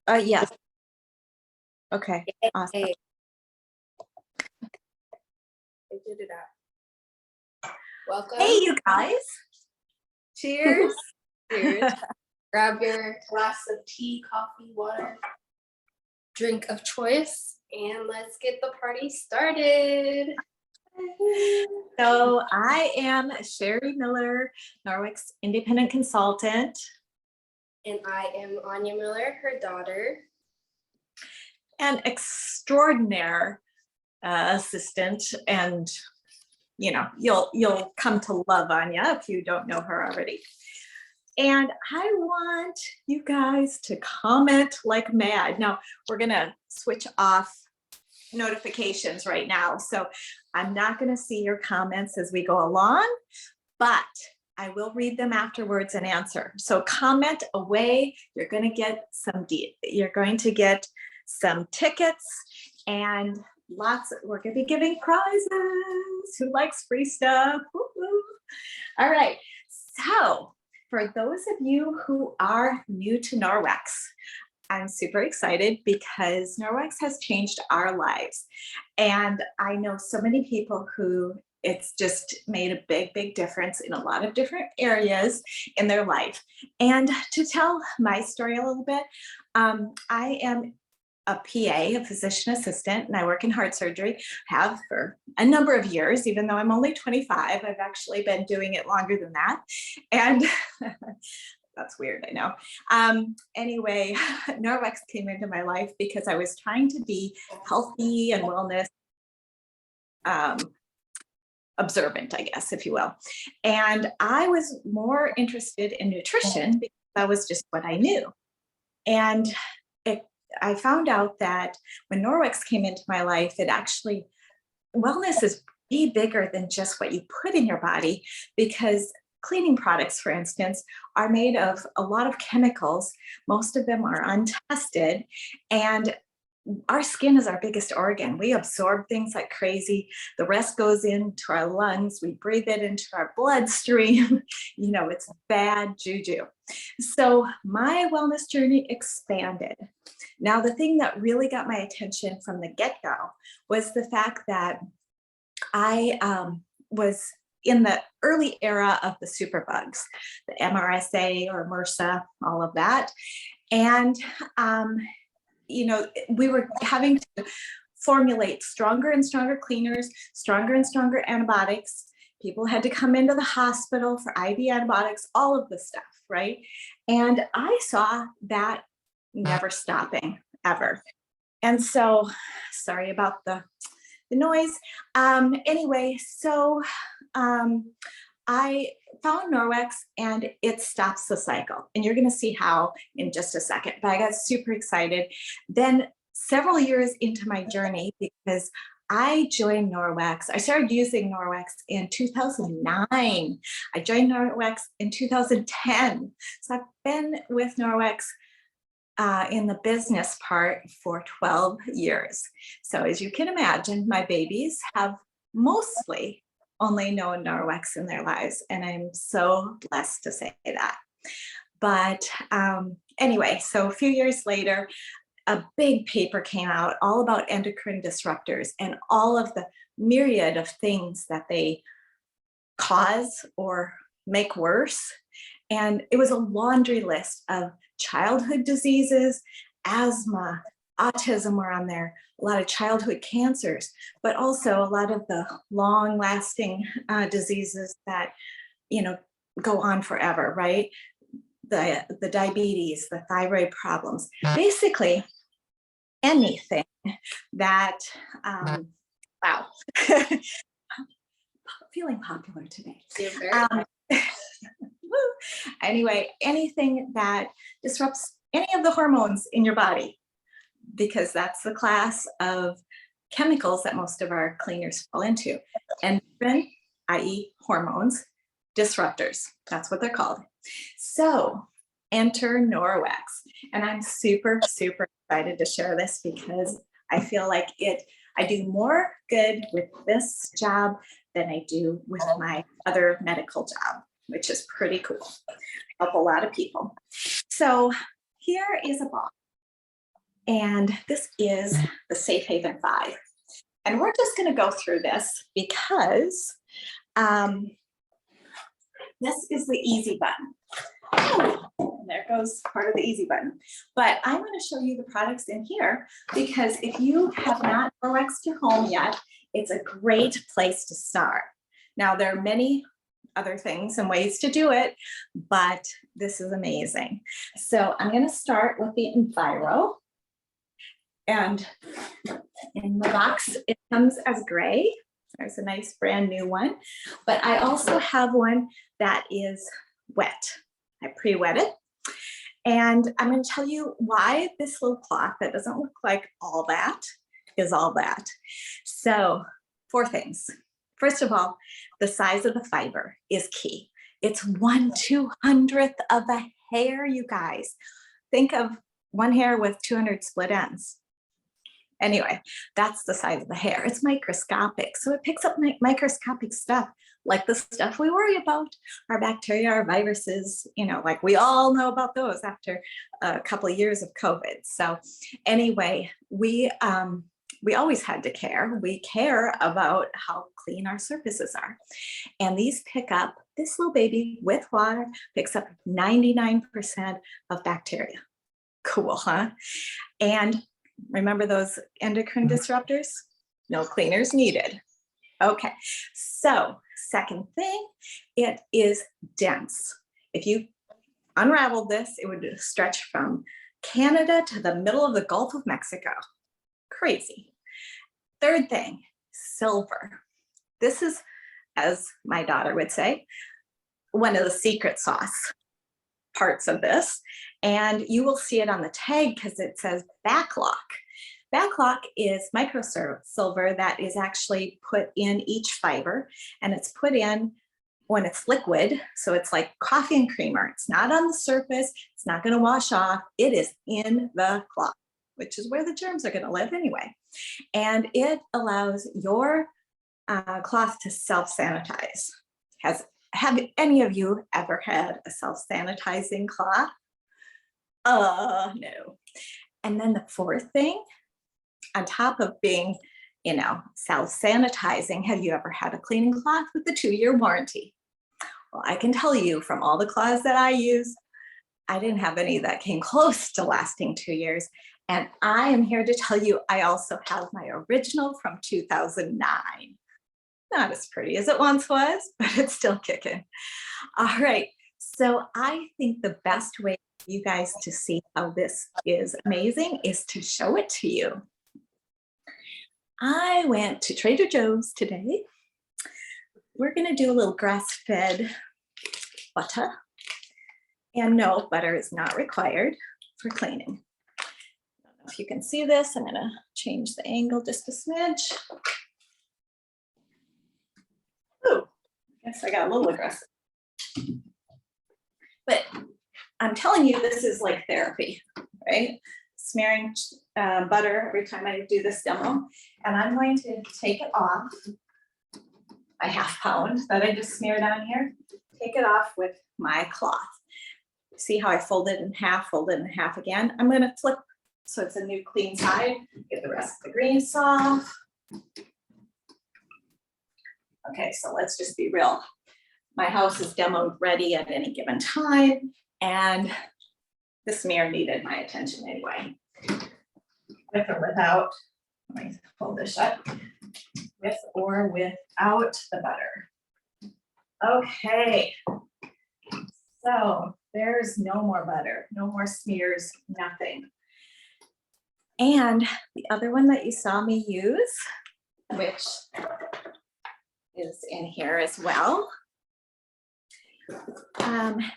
Yes. Okay. Awesome. Hey, I did it out. Welcome. Hey, you guys. Cheers. Cheers. Grab your glass of tea, coffee, water, drink of choice, and let's get the party started. So I am Sherry Miller, Norwick's independent consultant. And I am Anya Miller, her daughter. An extraordinaire assistant, and you'll come to love Anya if you don't know her already. And I want you guys to comment like mad. Now we're gonna switch off notifications right now, so I'm not going to see your comments as we go along, but I will read them afterwards and answer. So comment away. You're going to get some tickets and we're going to be giving prizes. Who likes free stuff? Woo-hoo. All right. So for those of you who are new to Norwex, I'm super excited because Norwex has changed our lives. And I know so many people who it's just made a big, big difference in a lot of different areas in their life. And to tell my story a little bit, I am a PA, a physician assistant, and I work in heart surgery, have for a number of years, even though I'm only 25. I've actually been doing it longer than that. And that's weird, I know. Anyway, Norwex came into my life because I was trying to be healthy and wellness observant, I guess, if you will. And I was more interested in nutrition because that was just what I knew. And I found out that when Norwex came into my life, wellness is way bigger than just what you put in your body, because cleaning products, for instance, are made of a lot of chemicals. Most of them are untested, and our skin is our biggest organ. We absorb things like crazy. The rest goes into our lungs. We breathe it into our bloodstream. It's bad juju. So my wellness journey expanded. Now, the thing that really got my attention from the get-go was the fact that I was in the early era of the superbugs, the MRSA or MRSA, all of that. And we were having to formulate stronger and stronger cleaners, stronger and stronger antibiotics. People had to come into the hospital for IV antibiotics, all of the stuff, right? And I saw that never stopping, ever. And so, sorry about the noise. Anyway, so I found Norwex, and it stops the cycle. And you're going to see how in just a second. But I got super excited. Then several years into my journey, because I joined Norwex. I started using Norwex in 2009. I joined Norwex in 2010. So I've been with Norwex in the business part for 12 years. So as you can imagine, my babies have mostly only known Norwex in their lives, and I'm so blessed to say that. But anyway, so a few years later, a big paper came out all about endocrine disruptors and all of the myriad of things that they cause or make worse. And it was a laundry list of childhood diseases, asthma, autism were on there, a lot of childhood cancers, but also a lot of the long-lasting diseases that, go on forever, right? The diabetes, the thyroid problems, basically anything that, wow, feeling popular today. Anyway, anything that disrupts any of the hormones in your body, because that's the class of chemicals that most of our cleaners fall into. Endocrine, i.e. hormones, disruptors, that's what they're called. So enter Norwex. And I'm super, super excited to share this because I feel like I do more good with this job than I do with my other medical job, which is pretty cool. Help a lot of people. So here is a box. And this is the Safe Haven 5. And we're just going to go through this because this is the easy button. Oh, there goes part of the easy button. But I'm going to show you the products in here because if you have not Waxed your home yet, it's a great place to start. Now, there are many other things and ways to do it, but this is amazing. So I'm going to start with the Enviro. And in the box, it comes as gray. There's a nice brand new one, but I also have one that is wet. I pre-wet it. And I'm going to tell you why this little cloth that doesn't look like all that is all that. So 4 things. First of all, the size of the fiber is key. It's 1/200th of a hair, you guys. Think of one hair with 200 split ends. Anyway, that's the size of the hair. It's microscopic, so it picks up microscopic stuff, like the stuff we worry about, our bacteria, our viruses, you know, like we all know about those after a couple of years of COVID. So anyway, we always had to care. We care about how clean our surfaces are. And these pick up, this little baby with water picks up 99% of bacteria. Cool, huh? And remember those endocrine disruptors? No cleaners needed. Okay, so second thing, it is dense. If you unraveled this, it would stretch from Canada to the middle of the Gulf of Mexico. Crazy. Third thing, silver. This is, as my daughter would say, one of the secret sauce parts of this. And you will see it on the tag because it says backlock. Backlock is micro silver that is actually put in each fiber, and it's put in when it's liquid. So it's like coffee and creamer. It's not on the surface. It's not going to wash off. It is in the cloth, which is where the germs are going to live anyway. And it allows your cloth to self-sanitize. Have any of you ever had a self-sanitizing cloth? No. And then the fourth thing, on top of being, you know, self-sanitizing, have you ever had a cleaning cloth with a 2-year warranty? Well, I can tell you from all the cloths that I use, I didn't have any that came close to lasting 2 years. And I am here to tell you, I also have my original from 2009. Not as pretty as it once was, but it's still kicking. All right, so I think the best way for you guys to see how this is amazing is to show it to you. I went to Trader Joe's today. We're gonna do a little grass-fed butter. And no, butter is not required for cleaning. I don't know if you can see this. I'm gonna change the angle just a smidge. Oh, I guess I got a little aggressive. But I'm telling you, this is like therapy, right? Smearing butter every time I do this demo. And I'm going to take it off, my ½ pound that I just smeared on here, take it off with my cloth. See how I fold it in half again? I'm gonna flip so it's a new clean side, get the rest of the grease off. Okay, so let's just be real. My house is demoed ready at any given time, and the smear needed my attention anyway. With or without, let me hold this shut, with or without the butter. Okay, so there's no more butter, no more smears, nothing. And the other one that you saw me use, which is in here as well.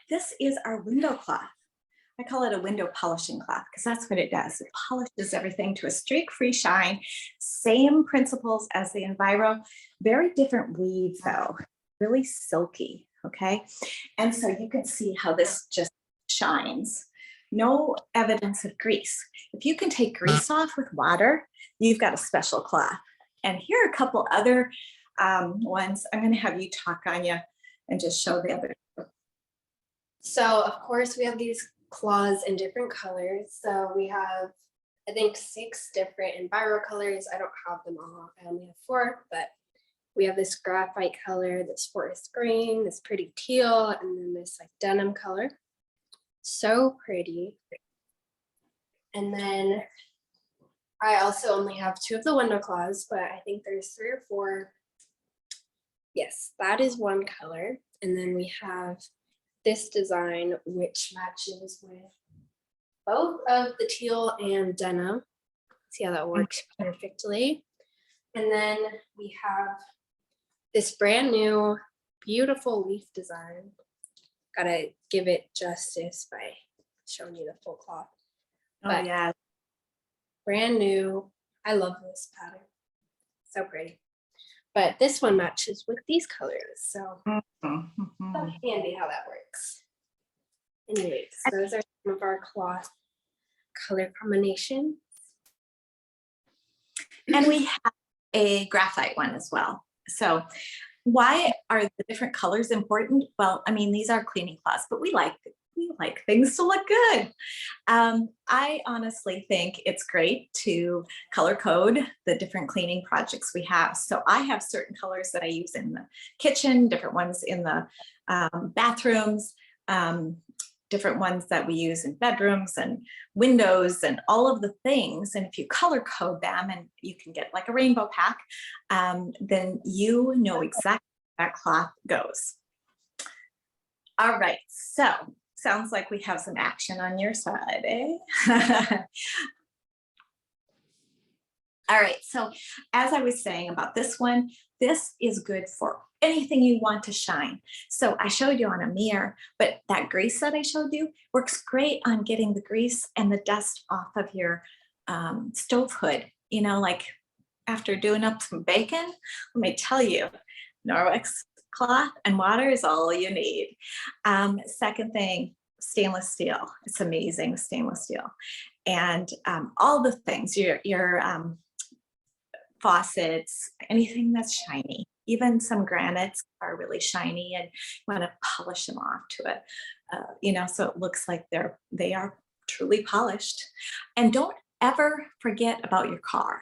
This is our window cloth. I call it a window polishing cloth because that's what it does. It polishes everything to a streak-free shine. Same principles as the Enviro, very different weave though, really silky, okay? And so you can see how this just shines. No evidence of grease. If you can take grease off with water, you've got a special cloth. And here are a couple other ones. I'm going to have you talk, Anya, and just show the other. So of course we have these cloths in different colors. So we have I think 6 different Enviro colors. I don't have them all. I only have 4, but we have this graphite color, this forest green, this pretty teal, and then this like denim color. So pretty. And then I also only have 2 of the window cloths, but I think there's 3 or 4. Yes, that is one color. And then we have this design, which matches with both of the teal and denim. See how that works perfectly. And then we have this brand new, beautiful leaf design. Gotta give it justice by showing you the full cloth. Oh, yeah. Brand new. I love this pattern. So pretty. But this one matches with these colors. So, so handy how that works. Anyways, those are some of our cloth color combinations. And we have a graphite one as well. So why are the different colors important? Well, I mean, these are cleaning cloths, but we like things to look good. I honestly think it's great to color code the different cleaning projects we have. So I have certain colors that I use in the kitchen, different ones in the bathrooms, different ones that we use in bedrooms and windows and all of the things. And if you color code them, and you can get like a rainbow pack, then you know exactly where that cloth goes. All right, so sounds like we have some action on your side, eh? All right, so as I was saying about this one, this is good for anything you want to shine. So I showed you on a mirror, but that grease that I showed you works great on getting the grease and the dust off of your stove hood. You know, like after doing up some bacon, let me tell you, Norwex cloth and water is all you need. Second thing, stainless steel. It's amazing, stainless steel. And all the things, your faucets, anything that's shiny, even some granites are really shiny, and you want to polish them off to it, you know, so it looks like they are truly polished. And don't ever forget about your car.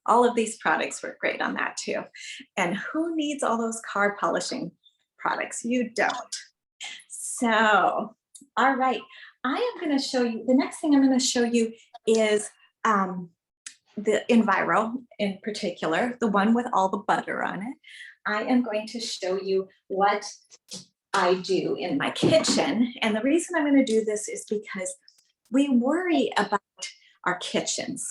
All of these products work great on that too. And who needs all those car polishing products? You don't. So, all right, I am going to show you, the next thing I'm going to show you is the Enviro in particular, the one with all the butter on it. I am going to show you what I do in my kitchen. And the reason I'm going to do this is because we worry about our kitchens.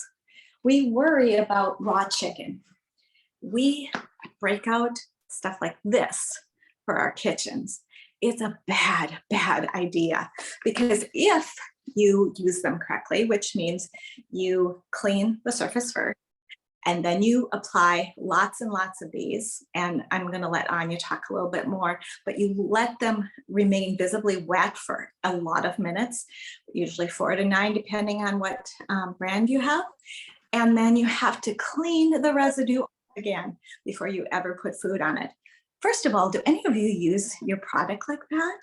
We worry about raw chicken. We break out stuff like this for our kitchens. It's a bad, bad idea, because if you use them correctly, which means you clean the surface first, and then you apply lots and lots of these, and I'm going to let Anya talk a little bit more, but you let them remain visibly wet for a lot of minutes, usually 4 to 9, depending on what brand you have. And then you have to clean the residue again before you ever put food on it. First of all, do any of you use your product like that?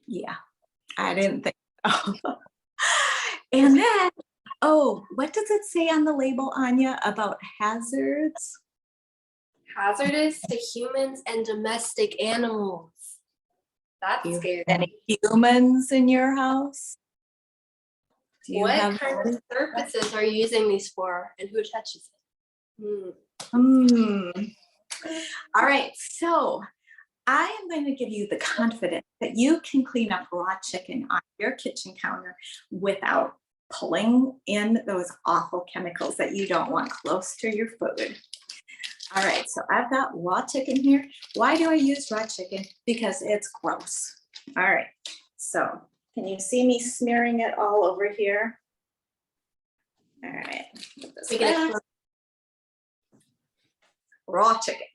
Yeah, I didn't think so. And then, oh, what does it say on the label, Anya, about hazards? Hazardous to humans and domestic animals. That's scary. Any humans in your house? Do you What have kind of surfaces are you using these for, and who touches it? All right, so I am going to give you the confidence that you can clean up raw chicken on your kitchen counter without pulling in those awful chemicals that you don't want close to your food. All right, so I've got raw chicken here. Why do I use raw chicken? Because it's gross. All right, so can you see me smearing it all over here? All right, raw chicken.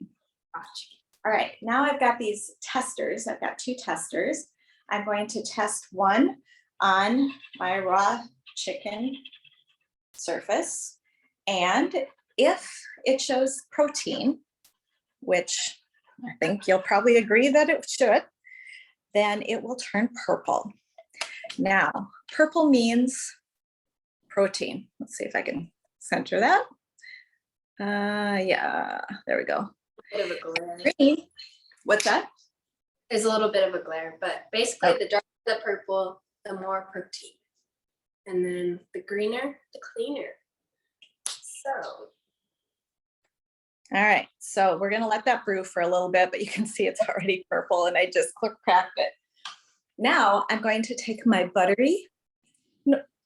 All right, now I've got these testers. I've got 2 testers. I'm going to test one on my raw chicken surface. And if it shows protein, which I think you'll probably agree that it should, then it will turn purple. Now, purple means protein. Let's see if I can center that. Yeah, there we go. Bit of a glare. Green. What's that? There's a little bit of a glare, but basically the darker the purple, the more protein. And then the greener, the cleaner. So. All right, so we're gonna let that brew for a little bit, but you can see it's already purple and I just cracked it. Now I'm going to take my buttery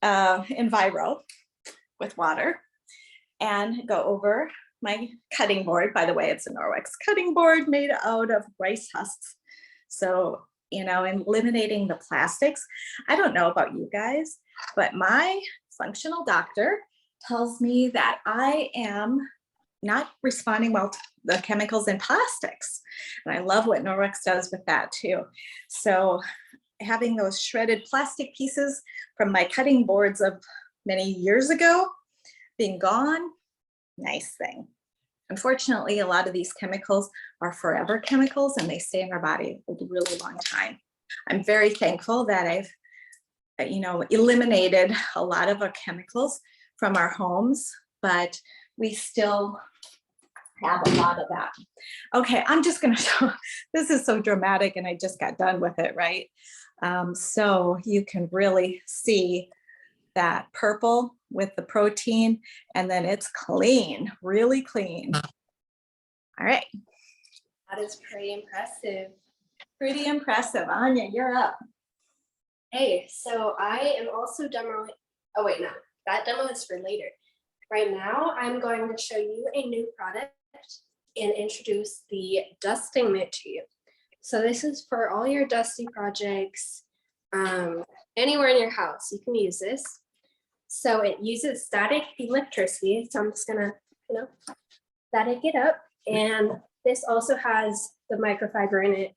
Enviro with water and go over my cutting board. By the way, it's a Norwex cutting board made out of rice husks. So, you know, eliminating the plastics. I don't know about you guys, but my functional doctor tells me that I am not responding well to the chemicals in plastics. And I love what Norwex does with that too. So having those shredded plastic pieces from my cutting boards of many years ago being gone, nice thing. Unfortunately, a lot of these chemicals are forever chemicals and they stay in our body a really long time. I'm very thankful that I've, you know, eliminated a lot of our chemicals from our homes, but we still have a lot of that. Okay, I'm just gonna show, this is so dramatic and I just got done with it, right? So you can really see that purple with the protein, and then it's clean, really clean. All right. That is pretty impressive. Pretty impressive. Anya, you're up. Hey, so I am also demoing, oh wait, no, that demo is for later. Right now, I'm going to show you a new product and introduce the dusting mitt to you. So this is for all your dusty projects, anywhere in your house, you can use this. So it uses static electricity. So I'm just gonna, you know, static it up. And this also has the microfiber in it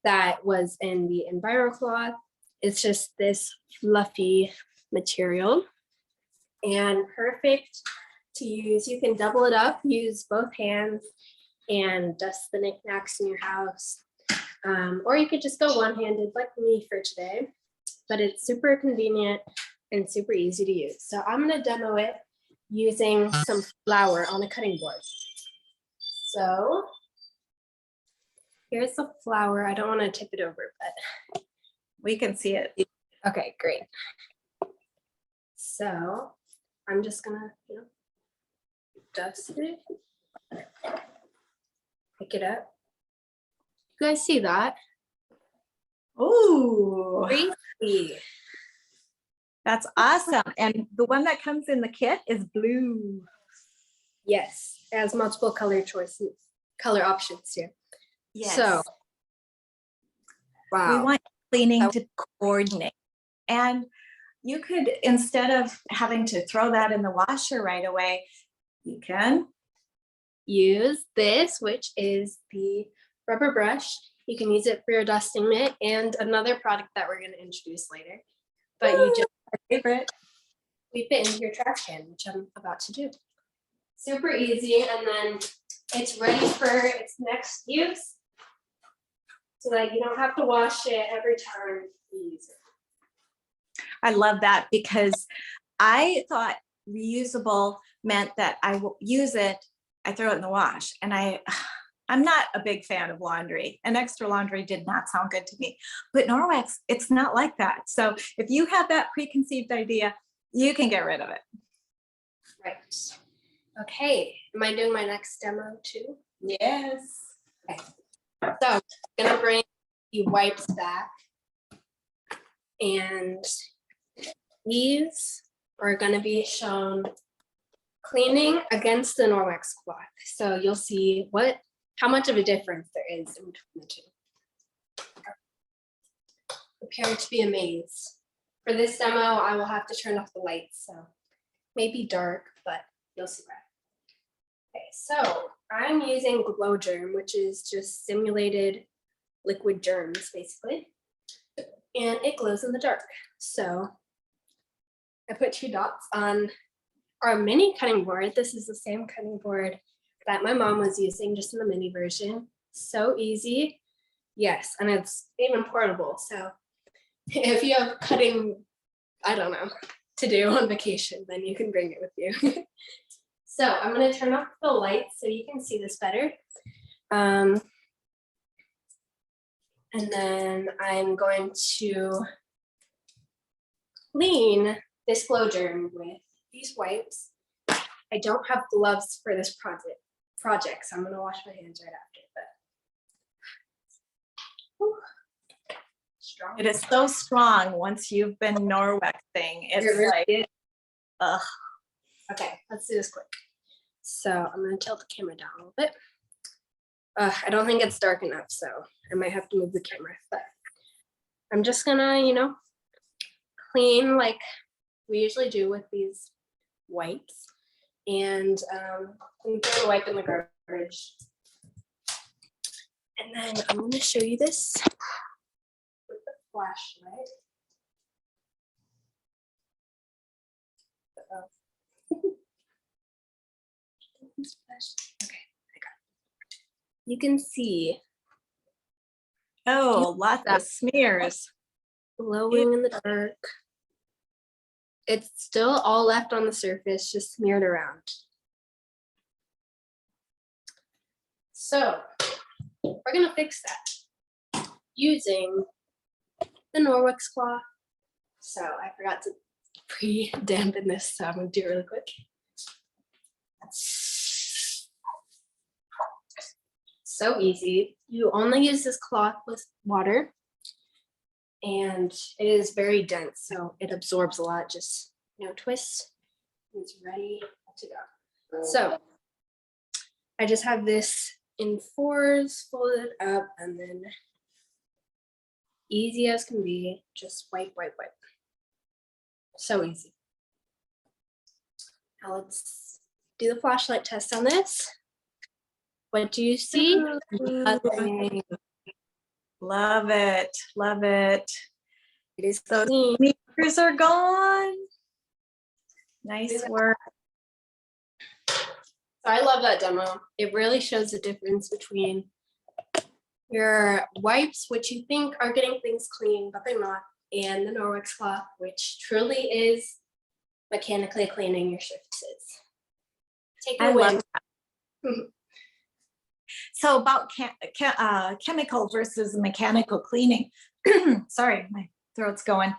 that was in the EnviroCloth. It's just this fluffy material and perfect to use. You can double it up, use both hands and dust the knickknacks in your house. Or you could just go one-handed like me for today, but it's super convenient and super easy to use. So I'm gonna demo it using some flour on a cutting board. So here's the flour. I don't wanna tip it over, but we can see it. Okay, great. So I'm just gonna, you know, dust it, pick it up. You guys see that? Ooh, Crazy. that's awesome. And the one that comes in the kit is blue. Yes, it has multiple color choices, color options here. Yes. So, wow. We want cleaning to coordinate. And you could, instead of having to throw that in the washer right away, you can use this, which is the rubber brush. You can use it for your dusting mitt and another product that we're going to introduce later. But you just favorite. Leave it into your trash can, which I'm about to do. Super easy, and then it's ready for its next use. So that you don't have to wash it every time you use it. I love that because I thought reusable meant that I will use it, I throw it in the wash, and I'm not a big fan of laundry, and extra laundry did not sound good to me. But Norwex, it's not like that. So if you have that preconceived idea, you can get rid of it. Right. Okay. Am I doing my next demo too? Yes. Okay. So I'm gonna bring the wipes back, and these are gonna be shown cleaning against the Norwex cloth. So you'll see how much of a difference there is in between the two. Prepare to be amazed. For this demo, I will have to turn off the lights, so maybe dark, but you'll see why. Okay, so I'm using Glow Germ, which is just simulated liquid germs, basically, and it glows in the dark. So I put 2 dots on our mini cutting board. This is the same cutting board that my mom was using, just in the mini version. So easy. Yes, and it's even portable. So if you have cutting, I don't know, to do on vacation, then you can bring it with you. So I'm going to turn off the lights so you can see this better. And then I'm going to clean this glow germ with these wipes. I don't have gloves for this project, so I'm going to wash my hands right after. But strong. It is so strong once you've been Norwexing. It's It really like, is. ugh. Okay, let's do this quick. So I'm going to tilt the camera down a little bit. I don't think it's dark enough, so I might have to move the camera. But I'm just gonna, clean like we usually do with these wipes. And I'm throw the wipe in the garbage. And then I'm gonna show you this with the flashlight. Okay, I got it. You can see Oh, lots of smears. glowing in the dark. It's still all left on the surface, just smeared around. So we're gonna fix that using the Norwex cloth. So I forgot to pre-dampen this, so I'm gonna do it really quick. So easy. You only use this cloth with water, and it is very dense, so it absorbs a lot. Just twist, and it's ready to go. So I just have this in fours, folded up, and then easy as can be, just wipe, wipe, wipe. So easy. Now let's do the flashlight test on this. What do you see? Nothing. Love it. Love it. It is Those clean. smears are gone. Nice work. So I love that demo. It really shows the difference between your wipes, which you think are getting things clean, but they're not, and the Norwex cloth, which truly is mechanically cleaning your surfaces. Take it I away. love that. So about chemical versus mechanical cleaning. Sorry, my throat's going.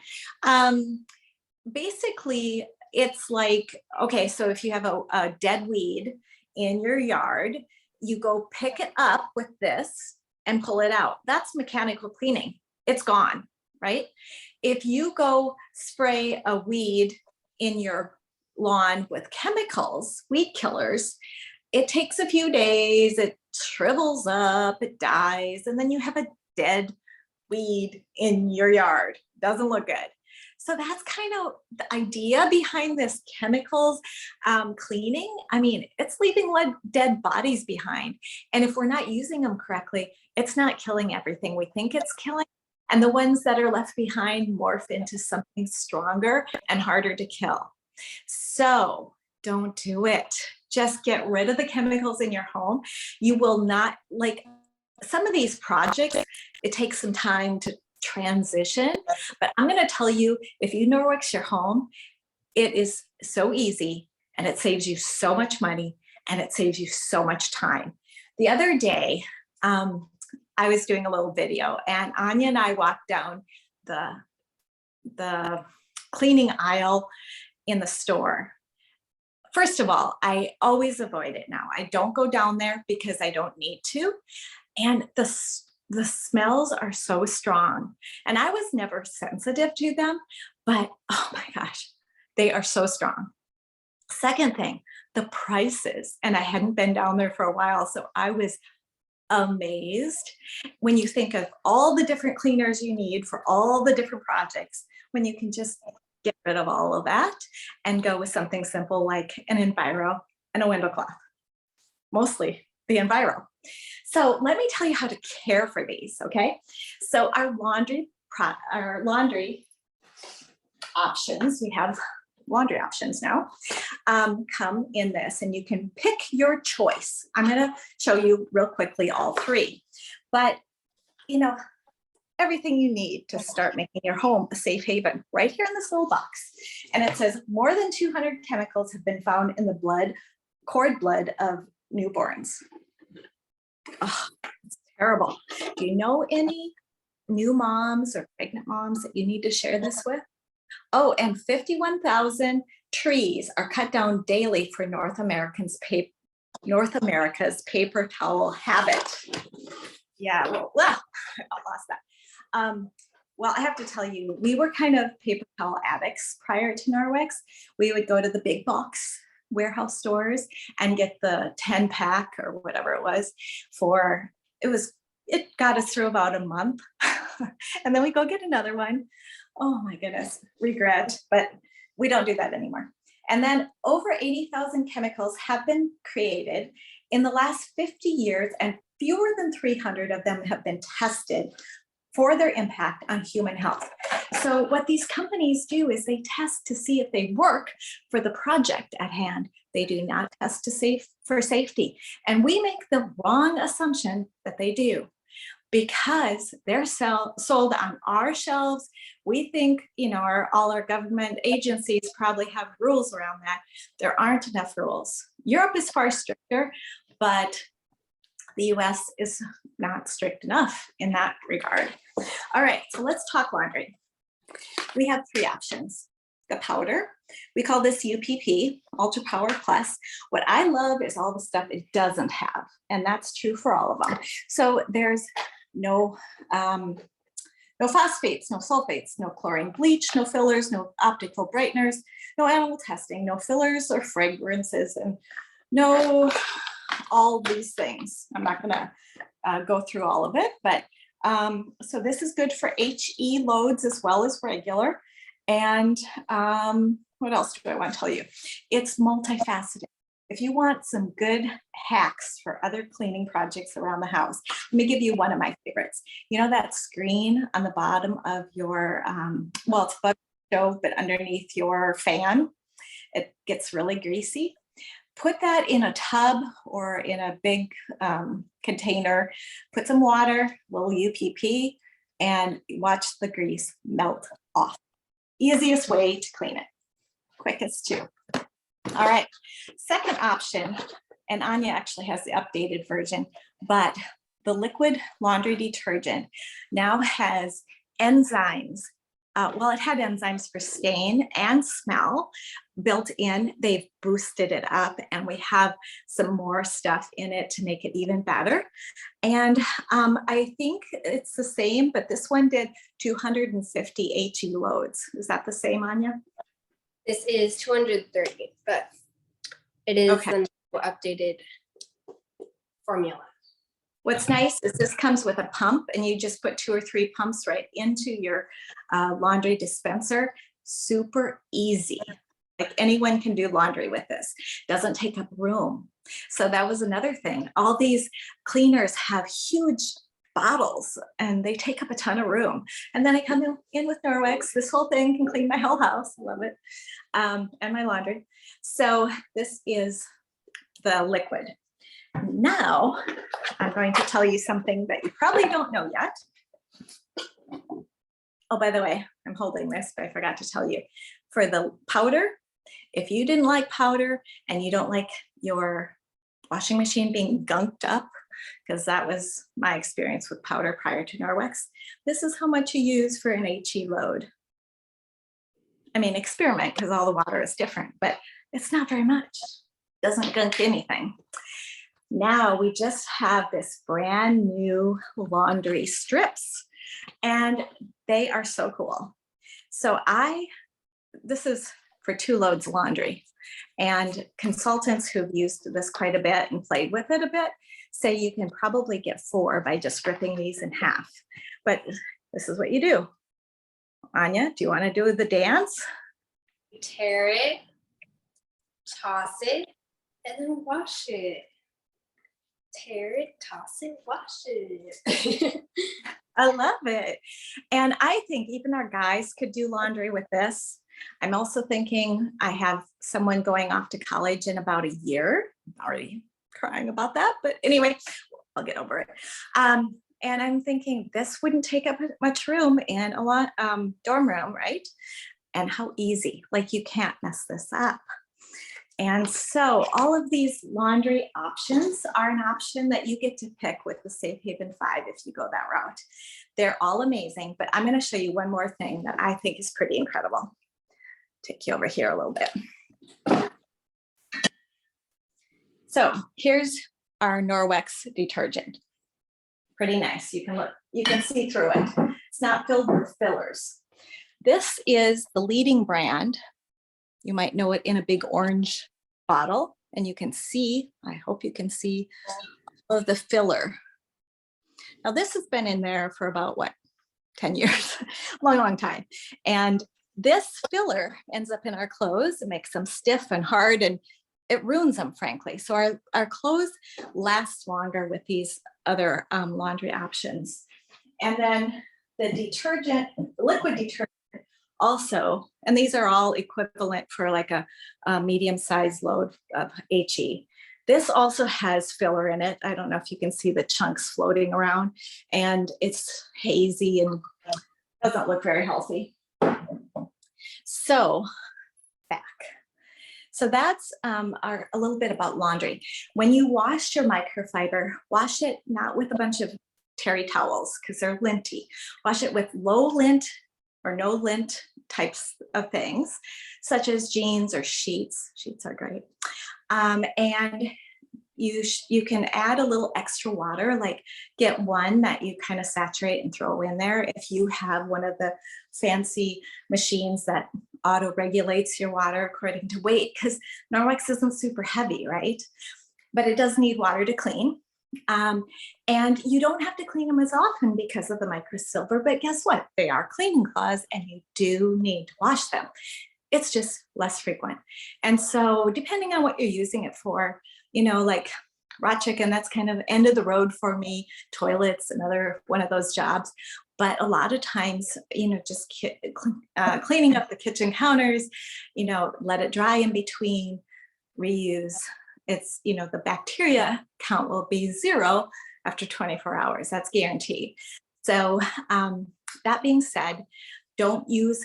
Basically, it's like, okay, so if you have a dead weed in your yard, you go pick it up with this and pull it out. That's mechanical cleaning. It's gone, right? If you go spray a weed in your lawn with chemicals, weed killers, it takes a few days, it shrivels up, it dies, and then you have a dead weed in your yard. Doesn't look good. So that's kind of the idea behind this chemicals cleaning. I mean, it's leaving dead bodies behind. And if we're not using them correctly, it's not killing everything we think it's killing. And the ones that are left behind morph into something stronger and harder to kill. So don't do it. Just get rid of the chemicals in your home. You will not, like some of these projects, it takes some time to transition, but I'm going to tell you, if you Norwex your home, it is so easy and it saves you so much money and it saves you so much time. The other day, I was doing a little video and Anya and I walked down the cleaning aisle in the store. First of all, I always avoid it now. I don't go down there because I don't need to. And the smells are so strong. And I was never sensitive to them, but oh my gosh, they are so strong. Second thing, the prices. And I hadn't been down there for a while, so I was amazed when you think of all the different cleaners you need for all the different projects, when you can just get rid of all of that and go with something simple like an Enviro and a window cloth, mostly the Enviro. So let me tell you how to care for these, okay? So our laundry options, we have laundry options now, come in this, and you can pick your choice. I'm gonna show you real quickly all three, but everything you need to start making your home a safe haven right here in this little box. And it says more than 200 chemicals have been found in the cord blood of newborns. Oh, it's terrible. Do you know any new moms or pregnant moms that you need to share this with? Oh, and 51,000 trees are cut down daily for North America's paper towel habit. Yeah, well, I lost that. Well, I have to tell you, we were kind of paper towel addicts prior to Norwex. We would go to the big box warehouse stores and get the 10 pack or whatever it was it got us through about a month. And then we go get another one. Oh my goodness, regret, but we don't do that anymore. And then over 80,000 chemicals have been created in the last 50 years, and fewer than 300 of them have been tested for their impact on human health. So what these companies do is they test to see if they work for the project at hand. They do not test for safety. And we make the wrong assumption that they do, because they're sold on our shelves. We think, all our government agencies probably have rules around that. There aren't enough rules. Europe is far stricter, but the US is not strict enough in that regard. All right, so let's talk laundry. We have 3 options. The powder, we call this UPP, Ultra Power Plus. What I love is all the stuff it doesn't have, and that's true for all of them. So there's no phosphates, no sulfates, no chlorine bleach, no fillers, no optical brighteners, no animal testing, no fillers or fragrances, and no all these things. I'm not gonna go through all of it, but so this is good for HE loads as well as regular. And what else do I want to tell you? It's multifaceted. If you want some good hacks for other cleaning projects around the house, let me give you one of my favorites. You know that screen on the bottom of your, well, it's above the stove, but underneath your fan, it gets really greasy. Put that in a tub or in a big container, put some water, little UPP, and watch the grease melt off. Easiest way to clean it, quickest too. All right, second option, and Anya actually has the updated version, but the liquid laundry detergent now has enzymes. Well, it had enzymes for stain and smell built in. They've boosted it up, and we have some more stuff in it to make it even better. And I think it's the same, but this one did 250 HE loads. Is that the same, Anya? This is 230, but it is okay. the updated formula. What's nice is this comes with a pump, and you just put 2 or 3 pumps right into your laundry dispenser. Super easy. Like anyone can do laundry with this. Doesn't take up room. So that was another thing. All these cleaners have huge bottles and they take up a ton of room. And then I come in with Norwex. This whole thing can clean my whole house. I love it. And my laundry. So this is the liquid. Now I'm going to tell you something that you probably don't know yet. Oh, by the way, I'm holding this, but I forgot to tell you. For the powder, if you didn't like powder and you don't like your washing machine being gunked up, because that was my experience with powder prior to Norwex, this is how much you use for an HE load. I mean, experiment, because all the water is different, but it's not very much. Doesn't gunk anything. Now we just have this brand new laundry strips, and they are so cool. So this is for 2 loads of laundry, and consultants who've used this quite a bit and played with it a bit say you can probably get 4 by just ripping these in half. But this is what you do. Anya, do you want to do the dance? You tear it, toss it, and then wash it. Tear it, toss it, wash it. I love it. And I think even our guys could do laundry with this. I'm also thinking I have someone going off to college in about a year. I'm already crying about that, but anyway, I'll get over it. And I'm thinking this wouldn't take up much room in a lot dorm room, right? And how easy, like you can't mess this up. And so all of these laundry options are an option that you get to pick with the Safe Haven 5 if you go that route. They're all amazing, but I'm going to show you one more thing that I think is pretty incredible. Take you over here a little bit. So here's our Norwex detergent. Pretty nice. You can look, you can see through it. It's not filled with fillers. This is the leading brand. You might know it in a big orange bottle, and you can see, I hope you can see all of the filler. Now this has been in there for about what, 10 years, long, long time. And this filler ends up in our clothes. It makes them stiff and hard, and it ruins them, frankly. So our clothes last longer with these other laundry options. And then the detergent, the liquid detergent also, and these are all equivalent for like a medium-sized load of HE. This also has filler in it. I don't know if you can see the chunks floating around, and it's hazy and doesn't look very healthy. So back. So that's a little bit about laundry. When you wash your microfiber, wash it not with a bunch of terry towels because they're linty. Wash it with low lint or no lint types of things, such as jeans or sheets. Sheets are great. And you can add a little extra water, like get one that you kind of saturate and throw in there. If you have one of the fancy machines that auto regulates your water according to weight, because Norwex isn't super heavy, right? But it does need water to clean. And you don't have to clean them as often because of the microsilver, but guess what? They are cleaning cloths and you do need to wash them. It's just less frequent. And so depending on what you're using it for, you know, like raw chicken, that's kind of end of the road for me. Toilets, another one of those jobs. But a lot of times, you know, just cleaning up the kitchen counters, you know, let it dry in between, reuse. It's, you know, the bacteria count will be 0 after 24 hours. That's guaranteed. So that being said, don't use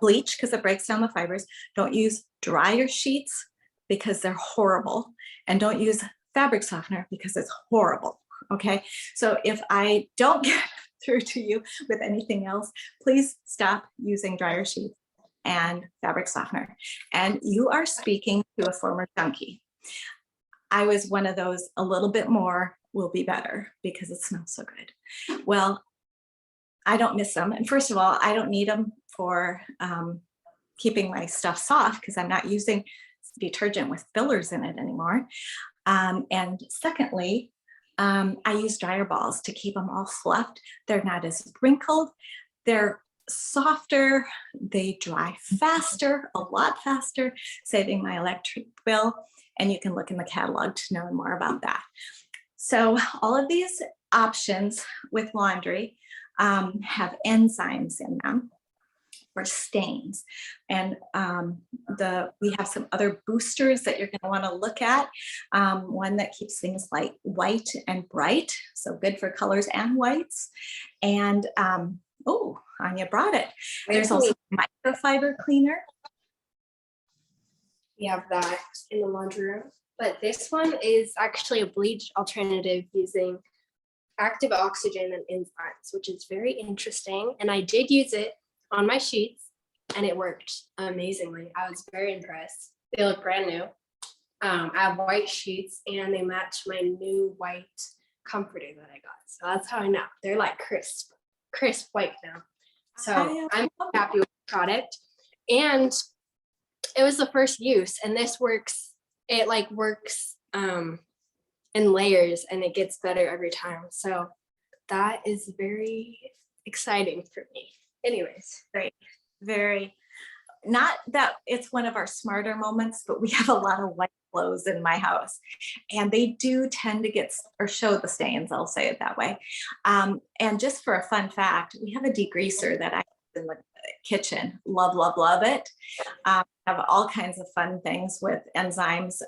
bleach because it breaks down the fibers. Don't use dryer sheets because they're horrible. And don't use fabric softener because it's horrible. Okay. So if I don't get through to you with anything else, please stop using dryer sheets and fabric softener. And you are speaking to a former junkie. I was one of those, a little bit more will be better because it smells so good. Well, I don't miss them. And first of all, I don't need them for keeping my stuff soft because I'm not using detergent with fillers in it anymore. And secondly, I use dryer balls to keep them all fluffed. They're not as wrinkled. They're softer. They dry faster, a lot faster, saving my electric bill. And you can look in the catalog to know more about that. So all of these options with laundry have enzymes in them for stains. And we have some other boosters that you're gonna wanna look at. One that keeps things like white and bright, so good for colors and whites. And oh, Anya brought it. There's also microfiber cleaner. We have that in the laundry room, but this one is actually a bleach alternative using active oxygen and enzymes, which is very interesting. And I did use it on my sheets and it worked amazingly. I was very impressed. They look brand new. I have white sheets and they match my new white comforter that I got. So that's how I know. They're like crisp white now. So I'm happy with the product. And it was the first use, and this works, it like works in layers and it gets better every time. So that is very exciting for me. Anyways. Great, very, not that it's one of our smarter moments, but we have a lot of white clothes in my house and they do tend to get or show the stains, I'll say it that way. And just for a fun fact, we have a degreaser that I use in the kitchen. Love, love, love it. Have all kinds of fun things with enzymes.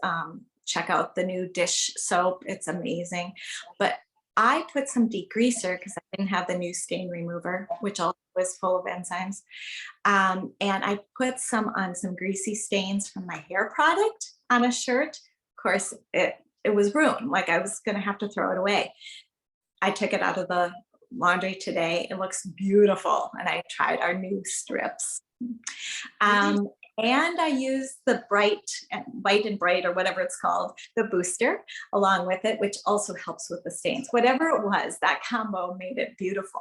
Check out the new dish soap. It's amazing. But I put some degreaser because I didn't have the new stain remover, which also was full of enzymes. And I put some on some greasy stains from my hair product on a shirt. Of course, it was ruined, like I was gonna have to throw it away. I took it out of the laundry today. It looks beautiful. And I tried our new strips. And I use the White and Bright or whatever it's called, the booster along with it, which also helps with the stains. Whatever it was, that combo made it beautiful.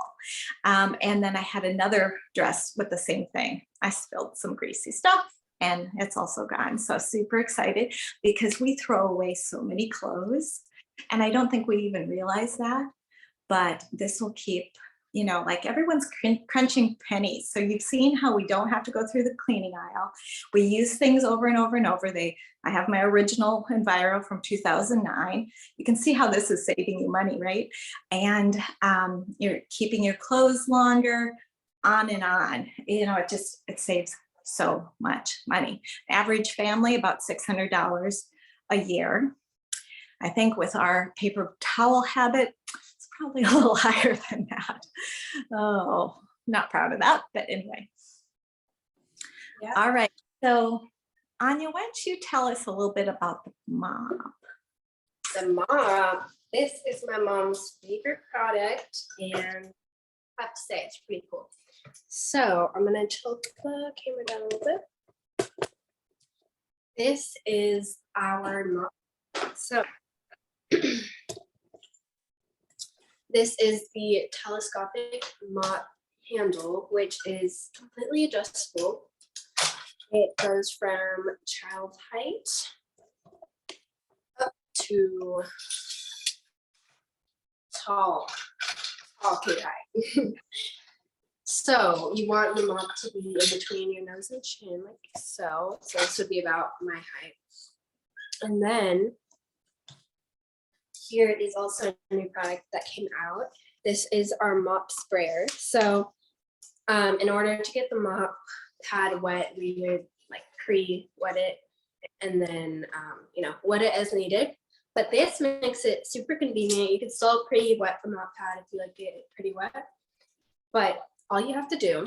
And then I had another dress with the same thing. I spilled some greasy stuff and it's also gone. So super excited because we throw away so many clothes. And I don't think we even realize that, but this will keep, you know, like everyone's crunching pennies. So you've seen how we don't have to go through the cleaning aisle. We use things over and over and over. I have my original Enviro from 2009. You can see how this is saving you money, right? And you're keeping your clothes longer, on and on. You know, it saves so much money. Average family, about $600 a year. I think with our paper towel habit, probably a little higher than that. Oh, not proud of that, but anyway. Yeah. All right, so Anya, why don't you tell us a little bit about the mop? The mop, this is my mom's favorite product, and I have to say it's pretty cool. So I'm gonna tilt the camera down a little bit. This is our mop. So this is the telescopic mop handle, which is completely adjustable. It goes from child height up to tall kid height. So you want the mop to be in between your nose and chin, like so. So this would be about my height. And then here is also a new product that came out. This is our mop sprayer. So in order to get the mop pad wet, we would like pre-wet it and then wet it as needed. But this makes it super convenient. You can still pre-wet the mop pad if you like it pretty wet. But all you have to do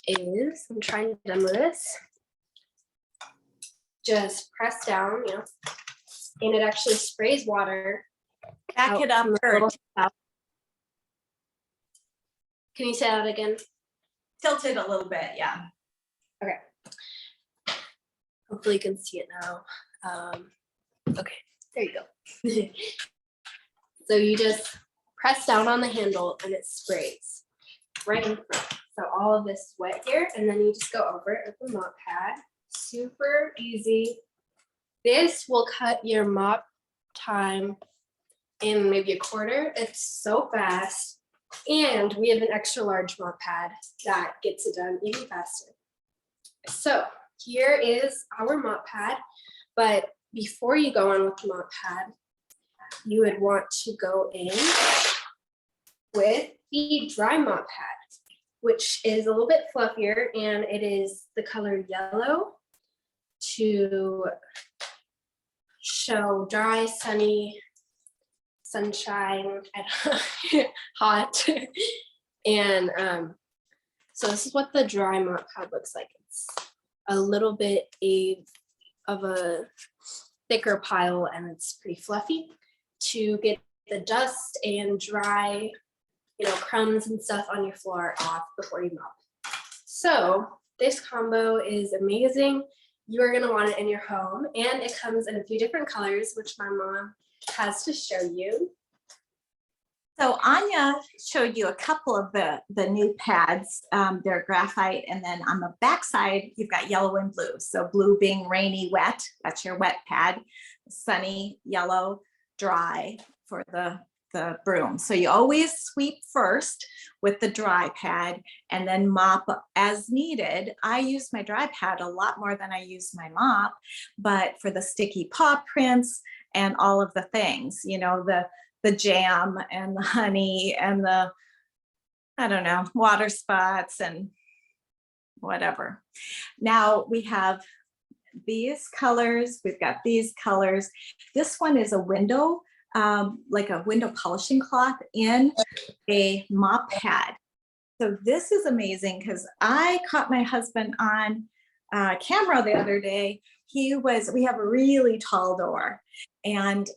is, I'm trying to demo this, just press down, and it actually sprays water. Back it up. Can you say that again? Tilt it a little bit, yeah. Okay. Hopefully you can see it now. Okay, there you go. So you just press down on the handle and it sprays right in front. So all of this is wet here, and then you just go over it with the mop pad. Super easy. This will cut your mop time in maybe a quarter. It's so fast. And we have an extra large mop pad that gets it done even faster. So here is our mop pad. But before you go on with the mop pad, you would want to go in with the dry mop pad, which is a little bit fluffier, and it is the color yellow to show dry, sunny, sunshine, hot. And so this is what the dry mop pad looks like. It's a little bit of a thicker pile, and it's pretty fluffy to get the dust and dry, crumbs and stuff on your floor off before you mop. So this combo is amazing. You are gonna want it in your home, and it comes in a few different colors, which my mom has to show you. So Anya showed you a couple of the new pads. They're graphite, and then on the back side, you've got yellow and blue. So blue being rainy, wet, that's your wet pad. Sunny, yellow, dry for the broom. So you always sweep first with the dry pad and then mop as needed. I use my dry pad a lot more than I use my mop, but for the sticky paw prints and all of the things, the jam and the honey and the, I don't know, water spots and whatever. Now we have these colors, we've got these colors. This one is a window like a window polishing cloth in a mop pad. So this is amazing because I caught my husband on camera the other day. We have a really tall door, and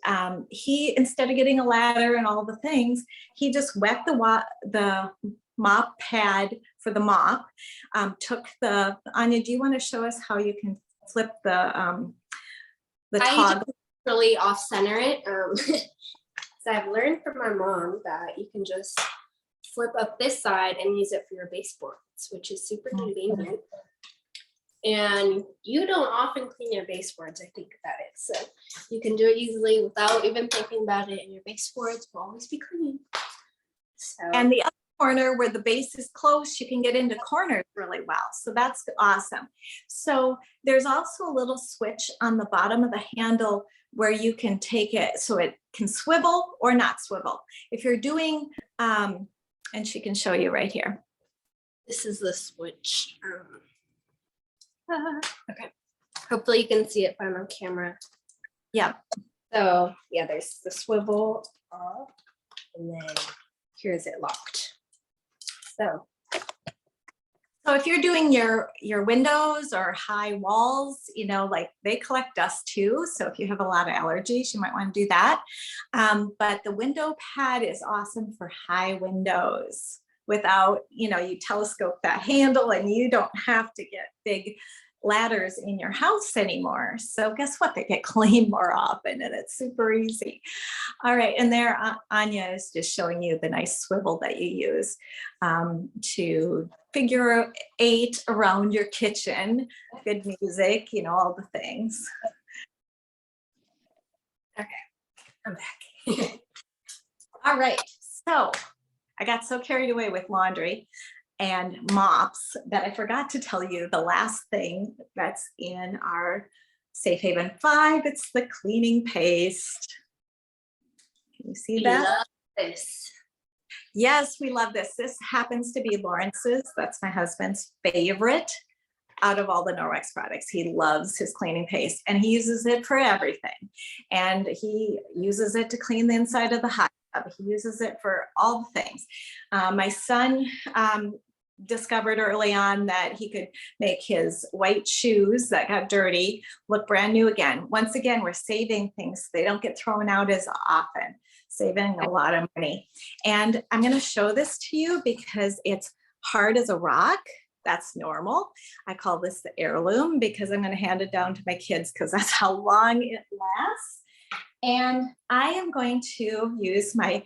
he, instead of getting a ladder and all the things, he just wet the mop pad for the mop, Anya, do you want to show us how you can flip the I toggle? really off center it. So I've learned from my mom that you can just flip up this side and use it for your baseboards, which is super convenient. And you don't often clean your baseboards, I think about it. So you can do it easily without even thinking about it, and your baseboards will always be clean. So, and the other corner where the base is close, you can get into corners really well. So that's awesome. So there's also a little switch on the bottom of the handle where you can take it so it can swivel or not swivel. If you're doing, and she can show you right here. this is the switch. Okay. Hopefully you can see it fine on camera. Yeah. So yeah, there's the swivel off, and then here's it locked. So if you're doing your windows or high walls, like they collect dust too. So if you have a lot of allergies, you might want to do that. But the window pad is awesome for high windows without, you telescope that handle and you don't have to get big ladders in your house anymore. So guess what? They get cleaned more often and it's super easy. All right. And there, Anya is just showing you the nice swivel that you use to figure 8 around your kitchen, good music, all the things. Okay, I'm back. All right. So I got so carried away with laundry and mops that I forgot to tell you the last thing that's in our Safe Haven 5. It's the cleaning paste. Can you see that? Love this. Yes, we love this. This happens to be Lawrence's. That's my husband's favorite out of all the Norwex products. He loves his cleaning paste and he uses it for everything. And he uses it to clean the inside of the hot tub. He uses it for all the things. My son discovered early on that he could make his white shoes that got dirty look brand new again. Once again, we're saving things so they don't get thrown out as often, saving a lot of money. And I'm going to show this to you because it's hard as a rock. That's normal. I call this the heirloom because I'm going to hand it down to my kids because that's how long it lasts. And I am going to use my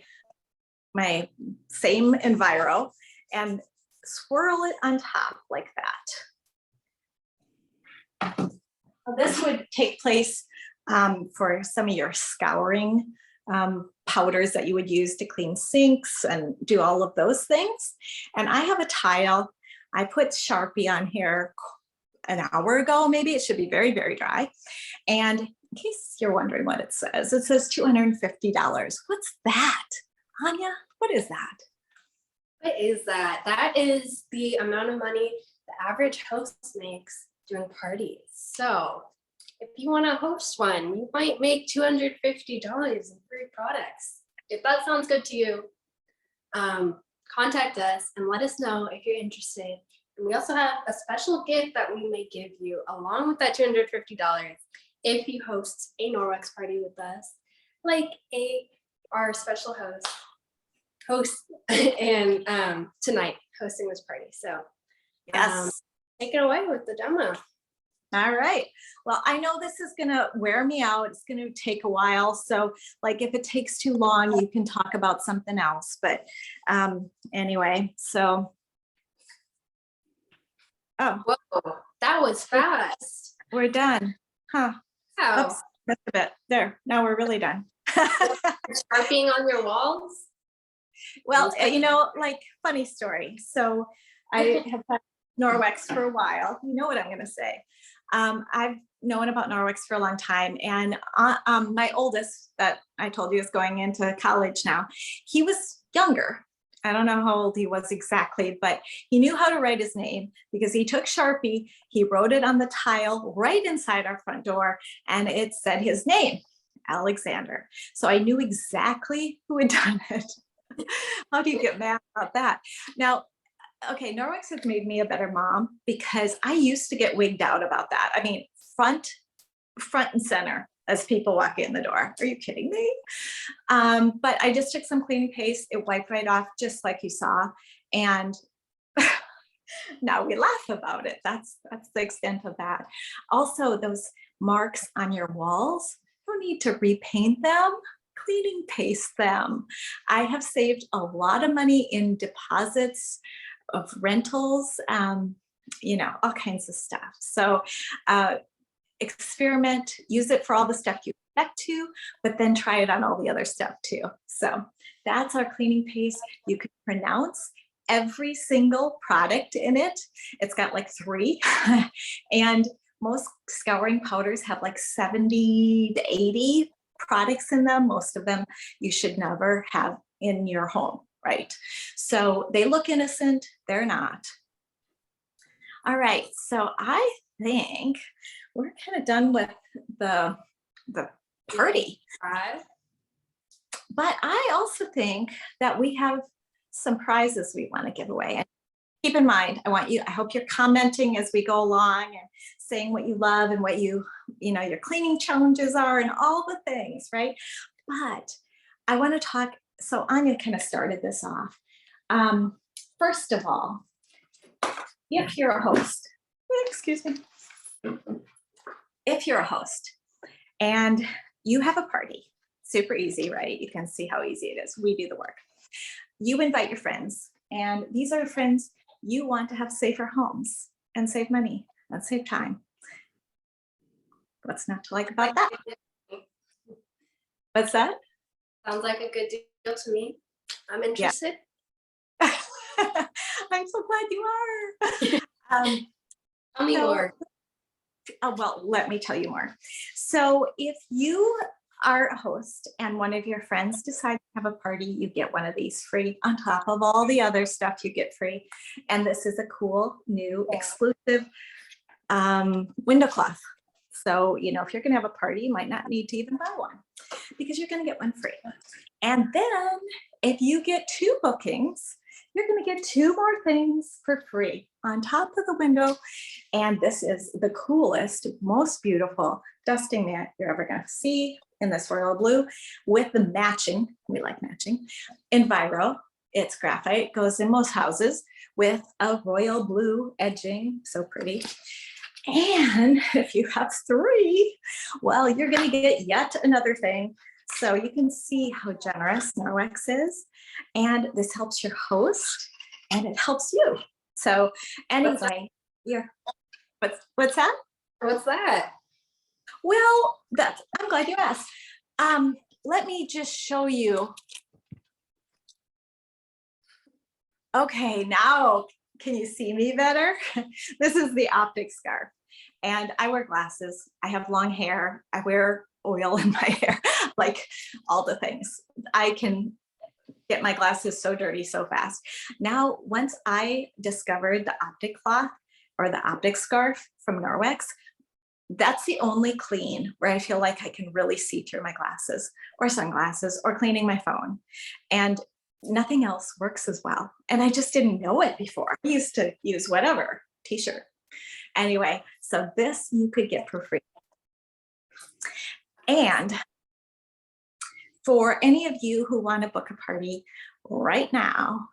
same Enviro and swirl it on top like that. This would take place for some of your scouring powders that you would use to clean sinks and do all of those things. And I have a tile. I put Sharpie on here an hour ago, maybe. It should be very, very dry. And in case you're wondering what it says $250. What's that? Anya, what is that? What is that? That is the amount of money the average host makes doing parties. So if you want to host one, you might make $250 in free products. If that sounds good to you, contact us and let us know if you're interested. And we also have a special gift that we may give you along with that $250 if you host a Norwex party with us, like our special host and tonight hosting this party. So Yes. Take it away with the demo. All right. Well, I know this is going to wear me out. It's going to take a while. So like if it takes too long, you can talk about something else. But anyway, so. Oh, whoa, that was fast. We're done. Huh. Wow. Oops, that's a bit. There. Now we're really done. Sharpieing on your walls? Well, like funny story. So I have had Norwex for a while. You know what I'm going to say. I've known about Norwex for a long time. And my oldest that I told you is going into college now, he was younger. I don't know how old he was exactly, but he knew how to write his name because he took Sharpie, he wrote it on the tile right inside our front door, and it said his name. Alexander. So I knew exactly who had done it. How do you get mad about that? Now, okay, Norwex has made me a better mom because I used to get wigged out about that. I mean, front and center as people walk in the door. Are you kidding me? But I just took some cleaning paste. It wiped right off, just like you saw. And now we laugh about it. That's the extent of that. Also, those marks on your walls, you don't need to repaint them. Cleaning paste them. I have saved a lot of money in deposits of rentals, you know, all kinds of stuff. So experiment, use it for all the stuff you expect to, but then try it on all the other stuff too. So that's our cleaning paste. You can pronounce every single product in it. It's got like 3 and most scouring powders have like 70 to 80 products in them. Most of them you should never have in your home, right? So they look innocent, they're not. All right, so I think we're kind of done with the party. But I also think that we have some prizes we want to give away. And keep in mind, I hope you're commenting as we go along and saying what you love and what you know, your cleaning challenges are and all the things, right? But I want to talk, so Anya kind of started this off. First of all, if you're a host, excuse me, if you're a host and you have a party, super easy, right? You can see how easy it is. We do the work. You invite your friends, and these are friends you want to have safer homes and save money and save time. What's not to like about that? What's that? Sounds like a good deal to me. I'm interested. Yeah. I'm so glad you are. Tell me more. Well, let me tell you more. So if you are a host and one of your friends decides to have a party, you get one of these free on top of all the other stuff you get free. And this is a cool, new, exclusive window cloth. So, you know, if you're going to have a party, you might not need to even buy one because you're going to get one free. And then if you get 2 bookings, you're going to get 2 more things for free on top of the window. And this is the coolest, most beautiful dusting mat you're ever going to see in this royal blue with the matching, we like matching, Enviro. It's graphite, goes in most houses with a royal blue edging, so pretty. And if you have 3, well, you're going to get yet another thing. So you can see how generous Norwex is. And this helps your host and it helps you. So anyway, what's that? What's that? Well, I'm glad you asked. Let me just show you. Okay, now can you see me better? This is the optic scarf. And I wear glasses. I have long hair. I wear oil in my hair, like all the things. I can get my glasses so dirty so fast. Now, once I discovered the optic cloth or the optic scarf from Norwex, that's the only clean where I feel like I can really see through my glasses or sunglasses or cleaning my phone. And nothing else works as well. And I just didn't know it before. I used to use whatever, t-shirt. Anyway, so this you could get for free. And for any of you who want to book a party right now,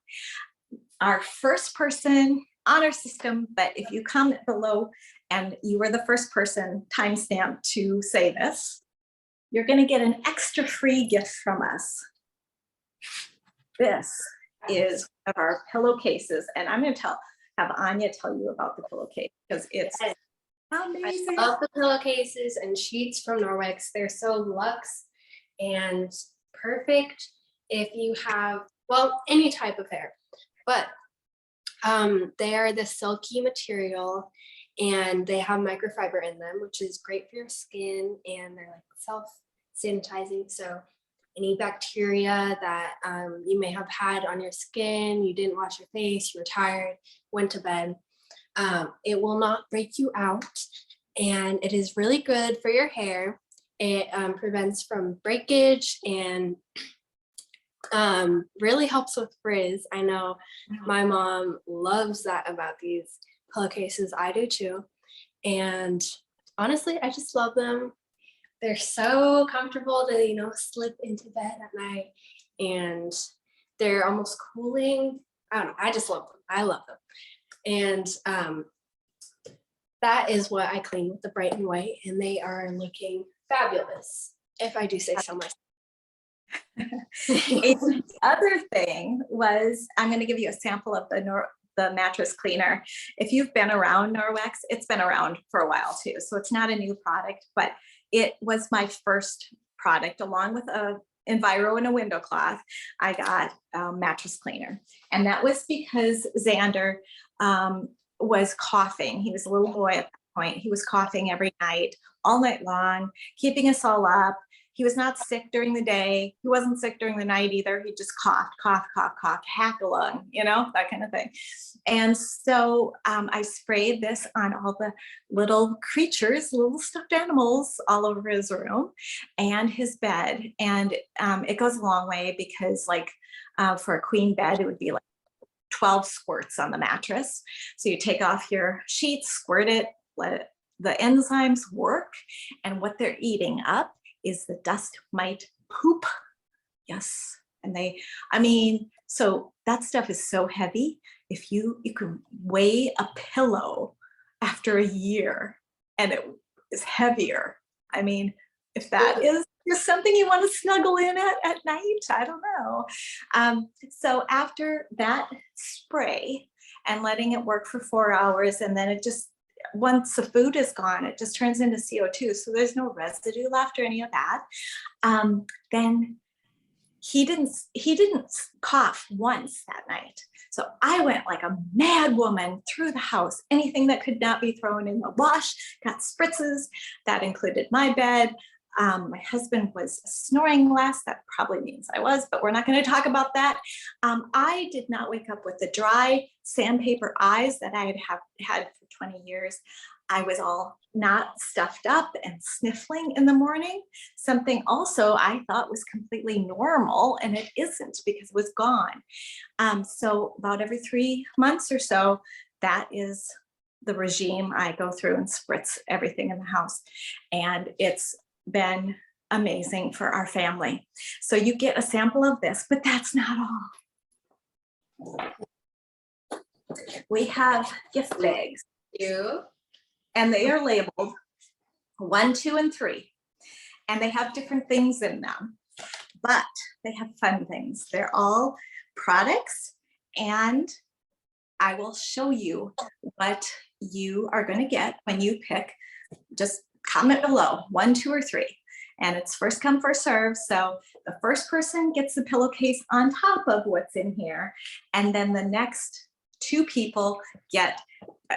our first person on our system, but if you comment below and you were the first person timestamp to say this, you're going to get an extra free gift from us. This is one of our pillowcases, and I'm going to have Anya tell you about the pillowcase because it's amazing. I love the pillowcases and sheets from Norwex. They're so luxe and perfect if you have, well, any type of hair, but they are the silky material and they have microfiber in them, which is great for your skin, and they're like self-sanitizing. So any bacteria that you may have had on your skin, you didn't wash your face, you were tired, went to bed, it will not break you out, and it is really good for your hair. It prevents from breakage and really helps with frizz. I know my mom loves that about these pillowcases. I do too. And honestly, I just love them. They're so comfortable to, you know, slip into bed at night, and they're almost cooling. I don't know. I just love them. I love them. And that is what I clean with the Bright and White, and they are looking fabulous, if I do say so myself. And the other thing was, I'm going to give you a sample of the mattress cleaner. If you've been around Norwex, it's been around for a while too. So it's not a new product, but it was my first product along with a Enviro and a window cloth. I got a mattress cleaner. And that was because Xander was coughing. He was a little boy at that point. He was coughing every night, all night long, keeping us all up. He was not sick during the day. He wasn't sick during the night either. He just coughed, hack a lung, you know, that kind of thing. And so I sprayed this on all the little creatures, little stuffed animals all over his room and his bed. And it goes a long way because like for a queen bed, it would be like 12 squirts on the mattress. So you take off your sheets, squirt it, let the enzymes work. And what they're eating up is the dust mite poop. Yes. And so that stuff is so heavy. If you can weigh a pillow after a year and it is heavier. I mean, if that is something you want to snuggle in at night, I don't know. So after that spray and letting it work for 4 hours, and then it just, once the food is gone, it just turns into CO2. So there's no residue left or any of that. Then he didn't cough once that night. So I went like a mad woman through the house. Anything that could not be thrown in the wash got spritzes. That included my bed. My husband was snoring less. That probably means I was, but we're not going to talk about that. I did not wake up with the dry sandpaper eyes that I had for 20 years. I was all not stuffed up and sniffling in the morning. Something also I thought was completely normal, and it isn't because it was gone. So about every 3 months or so, that is the regime I go through and spritz everything in the house. And it's been amazing for our family. So you get a sample of this, but that's not all. We have gift bags. And they are labeled 1, 2, and 3. And they have different things in them, but they have fun things. They're all products, and I will show you what you are going to get when you pick. Just comment below 1, 2, or 3. And it's first come, first serve. So the first person gets the pillowcase on top of what's in here. And then the next 2 people get,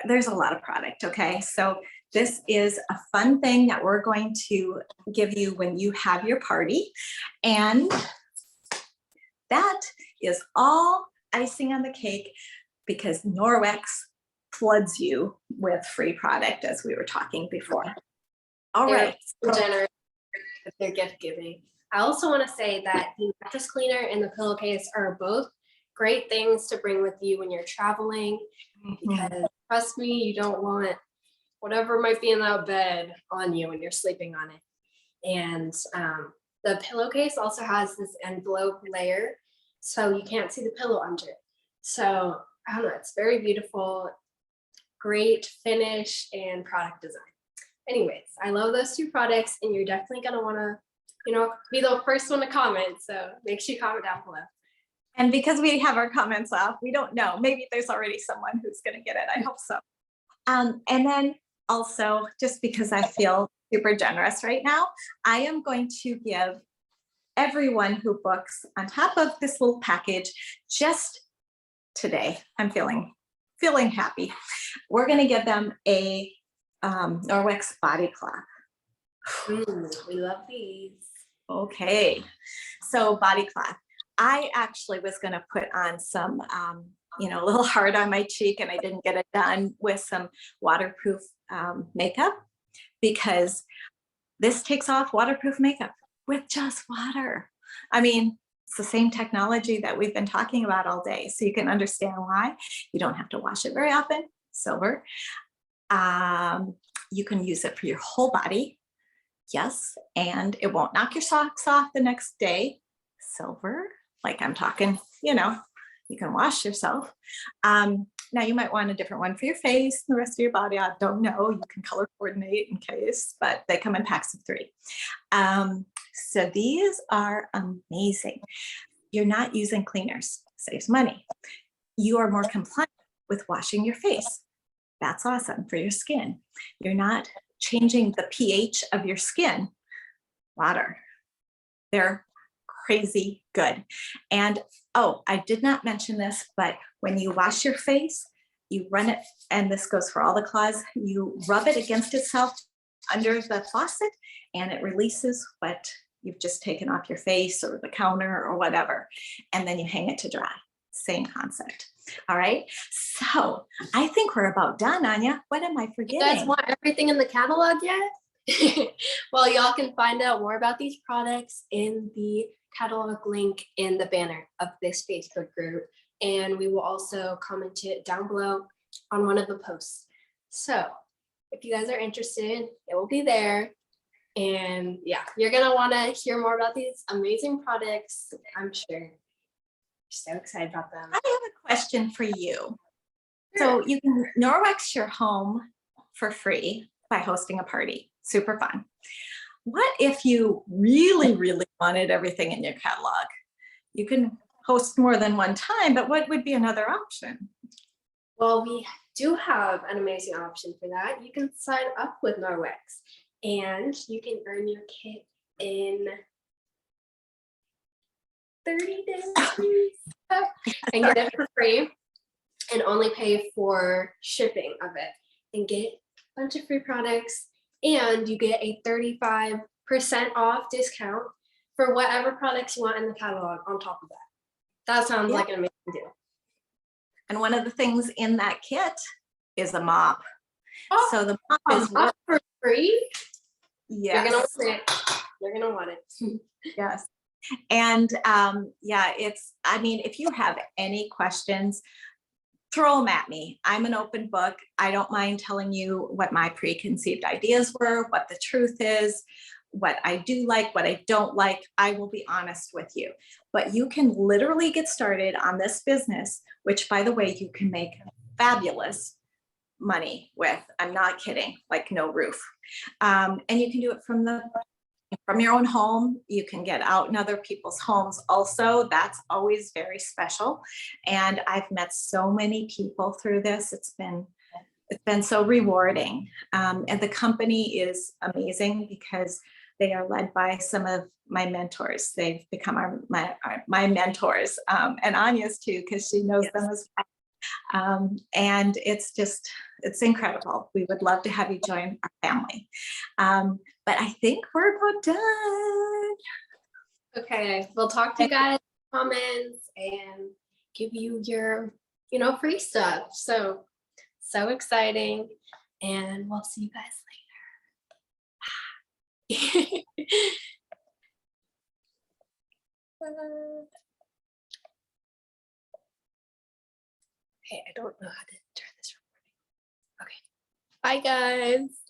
there's a lot of product, okay? So this is a fun thing that we're going to give you when you have your party. And that is all icing on the cake because Norwex floods you with free product, as we were talking before. All right. So generous with their gift giving. I also want to say that the mattress cleaner and the pillowcase are both great things to bring with you when you're traveling, because trust me, you don't want whatever might be in that bed on you when you're sleeping on it. And the pillowcase also has this envelope layer, so you can't see the pillow under it. So I don't know, it's very beautiful, great finish and product design. Anyways, I love those 2 products, and you're definitely going to want to, you know, be the first one to comment. So make sure you comment down below. And because we have our comments off, we don't know. Maybe there's already someone who's going to get it. I hope so. And then also, just because I feel super generous right now, I am going to give everyone who books on top of this little package just today. I'm feeling happy. We're going to give them a Norwex body cloth. We love these. Okay, so body cloth. I actually was going to put on some, a little hard on my cheek, and I didn't get it done with some waterproof makeup because This takes off waterproof makeup with just water. I mean, it's the same technology that we've been talking about all day, so you can understand why. You don't have to wash it very often, silver. You can use it for your whole body, yes, and it won't knock your socks off the next day, silver. Like I'm talking, you know, you can wash yourself. Now you might want a different one for your face and the rest of your body. I don't know, you can color coordinate in case, but they come in packs of 3. So these are amazing. You're not using cleaners, saves money. You are more compliant with washing your face. That's awesome for your skin. You're not changing the pH of your skin. Water. They're crazy good. And oh, I did not mention this, but when you wash your face, you run it, and this goes for all the claws, you rub it against itself under the faucet, and it releases what you've just taken off your face or the counter or whatever, and then you hang it to dry. Same concept. All right, so I think we're about done, Anya. What am I forgetting? You guys want everything in the catalog yet? Well, y'all can find out more about these products in the catalog link in the banner of this Facebook group, and we will also comment it down below on one of the posts. So if you guys are interested, it will be there. And yeah, you're gonna want to hear more about these amazing products, I'm sure. So excited about them. I have a question for you. So you can Norwex your home for free by hosting a party. Super fun. What if you really, really wanted everything in your catalog? You can host more than one time, but what would be another option? Well, we do have an amazing option for that. You can sign up with Norwex and you can earn your kit in 30 days and get it for free and only pay for shipping of it and get a bunch of free products, and you get a 35% off discount for whatever products you want in the catalog on top of that. That sounds like an amazing deal. And one of the things in that kit is a mop. Oh, so the mop is for free? Yes. You're gonna want it. You're gonna want it. Yes. And yeah, I mean, if you have any questions, throw them at me. I'm an open book. I don't mind telling you what my preconceived ideas were, what the truth is, what I do like, what I don't like. I will be honest with you. But you can literally get started on this business, which, by the way, you can make fabulous money with. I'm not kidding, like no roof. And you can do it from your own home. You can get out in other people's homes also. That's always very special. And I've met so many people through this. It's been so rewarding. And the company is amazing because they are led by some of my mentors. They've become my mentors, and Anya's too, because she knows them as well. And it's incredible. We would love to have you join our family. But I think we're about done. Okay, we'll talk to you guys in the comments and give you your, free stuff. So exciting. And we'll see you guys later. Okay, I don't know how to turn this recording. Okay, bye guys.